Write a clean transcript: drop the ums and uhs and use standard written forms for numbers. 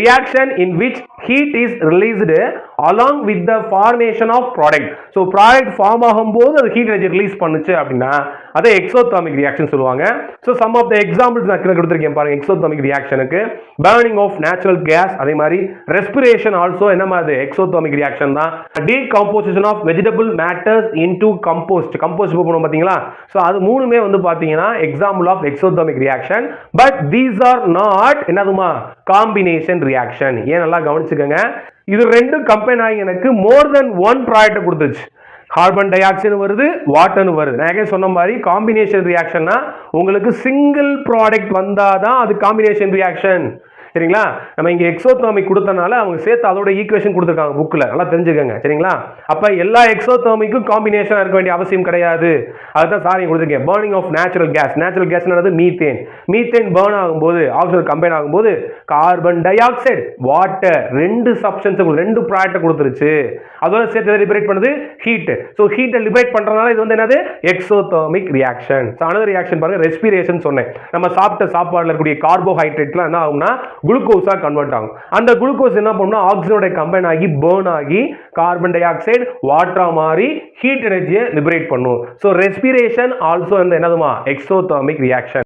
reaction in which heat is released along with the formation of product. So product form ஆகும்போது அது heat energy release பண்ணுச்சு அப்படின்னா அதை exothermic reaction சொல்லுவாங்க. So some of the examples நான் கீழ கொடுத்திருக்கேன் பாருங்க exothermic reactionக்கு burning of natural gas, அதே மாதிரி respiration also என்ன மாதிரி exothermic reaction தான். Decomposition of vegetable matters into compost பண்ணுவோம் பாத்தீங்களா? So அது மூணுமே வந்து பாத்தீங்கன்னா example of exothermic reaction, but these are not என்னதுமா combination reaction. ஏன் நல்லா கவனிச்சுக்கங்க, இது ரெண்டு கம்பைன் ஆகி எனக்கு மோர் தென் ஒன் ப்ராடக்ட் கொடுத்துச்சு. கார்பன் டை ஆக்சைடு வருது, வாட்டர் வருது. நான் சொன்ன மாதிரி காம்பினேஷன் ரியாக்ஷன்னா உங்களுக்கு சிங்கிள் ப்ராடக்ட் வந்தாதான் அது காம்பினேஷன் ரியாக்ஷன். சரிங்களா? நம்ம இங்க எக்ஸோதெர்மிக் கொடுத்தனால அவங்க சேர்த்து அதோட ஈக்குவேஷன் கொடுத்துருக்காங்க புக்ல, நல்லா தெரிஞ்சுக்கங்க. சரிங்களா? அப்ப எல்லா எக்ஸோதெர்மிக்கும் காம்பினேஷனா இருக்க வேண்டிய அவசியம் கிடையாது. அதுதான் சாரி கொடுத்துருக்கேன். Burning of natural gas, natural கேஸ்ன்றது மீத்தேன். மீத்தேன் பர்ன் ஆகும்போது ஆக்சிஜன் கம்பைன் ஆகும்போது கார்பன் டை ஆக்சைடு, வாட்டர் ரெண்டு சப்ஸ்டன்ஸ் ரெண்டு ப்ராடக்ட் கொடுத்துருச்சு. அதோட சேர்த்து லிபரேட் பண்ணுது ஹீட். ஸோ ஹீட்டை லிபரேட் பண்றதுனால இது வந்து என்னது எக்ஸோதெர்மிக் ரியாக்ஷன். அனதர் ரியாக்ஷன் பாருங்க, ரெஸ்பிரேஷன் சொன்னேன். நம்ம சாப்பிட்ட சாப்பாடுல இருக்கக்கூடிய கார்போஹைட்ரேட்லாம் என்ன ஆகும்னா குளுக்கோஸா கன்வெர்ட் ஆகும். அந்த குளுக்கோஸ் என்ன பண்ணும், ஆக்சிஜனோட கம்பைன் ஆகி பர்ன் ஆகி கார்பன் டை ஆக்சைடு வாட்டரா மாறி ஹீட் எனர்ஜியை லிபரேட் பண்ணும். ஸோ ரெஸ்பிரேஷன் ஆல்சோ என்னதுமா எக்ஸோதெர்மிக் ரியாக்ஷன்.